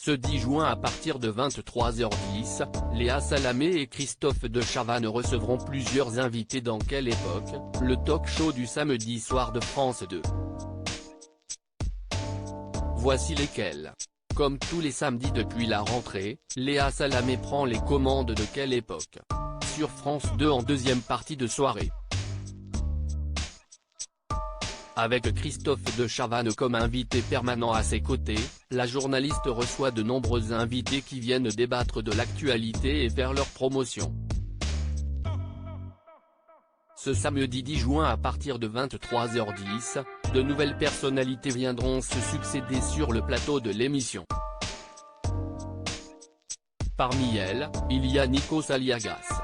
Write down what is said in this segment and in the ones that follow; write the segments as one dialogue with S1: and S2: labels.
S1: Ce 10 juin à partir de 23h10, Léa Salamé et Christophe de Chavannes recevront plusieurs invités dans Quelle Époque, le talk-show du samedi soir de France 2. Voici lesquels. Comme tous les samedis depuis la rentrée, Léa Salamé prend les commandes de Quelle Époque sur France 2 en deuxième partie de soirée. Avec Christophe de Chavannes comme invité permanent à ses côtés, la journaliste reçoit de nombreux invités qui viennent débattre de l'actualité et faire leur promotion. Ce samedi 10 juin à partir de 23h10, de nouvelles personnalités viendront se succéder sur le plateau de l'émission. Parmi elles, il y a Nikos Aliagas.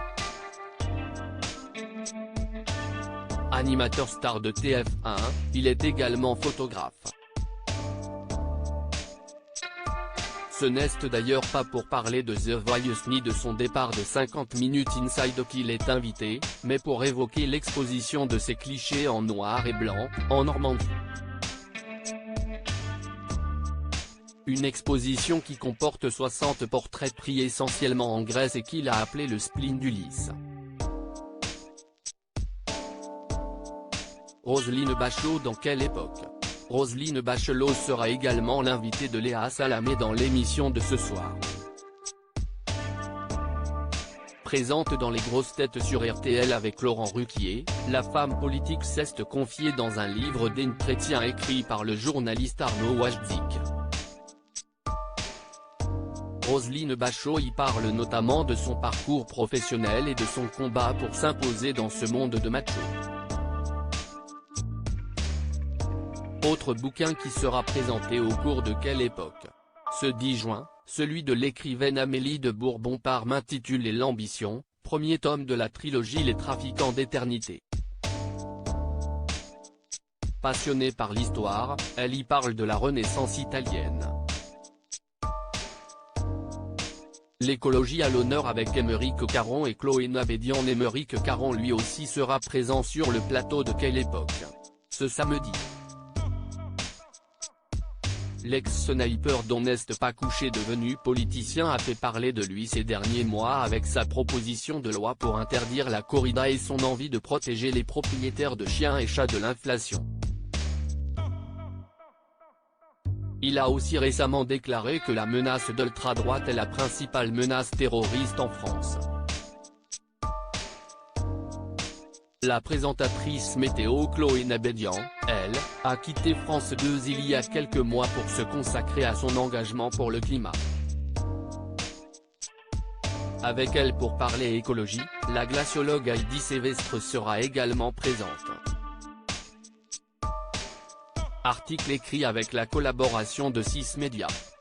S1: Animateur star de TF1, il est également photographe. Ce n'est d'ailleurs pas pour parler de The Voice ni de son départ de 50 minutes inside qu'il est invité, mais pour évoquer l'exposition de ses clichés en noir et blanc, en Normandie. Une exposition qui comporte 60 portraits pris essentiellement en Grèce et qu'il a appelé le spleen d'Ulysse. Roselyne Bachelot dans Quelle Époque. Roselyne Bachelot sera également l'invitée de Léa Salamé dans l'émission de ce soir. Présente dans Les Grosses Têtes sur RTL avec Laurent Ruquier, la femme politique s'est confiée dans un livre d'entretien écrit par le journaliste Arnaud Wajcik. Roselyne Bachelot y parle notamment de son parcours professionnel et de son combat pour s'imposer dans ce monde de macho. Autre bouquin qui sera présenté au cours de Quelle Époque. Ce 10 juin, celui de l'écrivaine Amélie de Bourbon-Parme intitulé L'Ambition, premier tome de la trilogie Les Trafiquants d'éternité. Passionnée par l'histoire, elle y parle de la Renaissance italienne. L'écologie à l'honneur avec Émeric Caron et Chloé Nabédian. Émeric Caron lui aussi sera présent sur le plateau de Quelle Époque. Ce samedi. L'ex-sniper dont n'est pas couché devenu politicien a fait parler de lui ces derniers mois avec sa proposition de loi pour interdire la corrida et son envie de protéger les propriétaires de chiens et chats de l'inflation. Il a aussi récemment déclaré que la menace d'ultra-droite est la principale menace terroriste en France. La présentatrice météo Chloé Nabédian, elle, a quitté France 2 il y a quelques mois pour se consacrer à son engagement pour le climat. Avec elle pour parler écologie, la glaciologue Heidi Sévestre sera également présente. Article écrit avec la collaboration de 6 médias.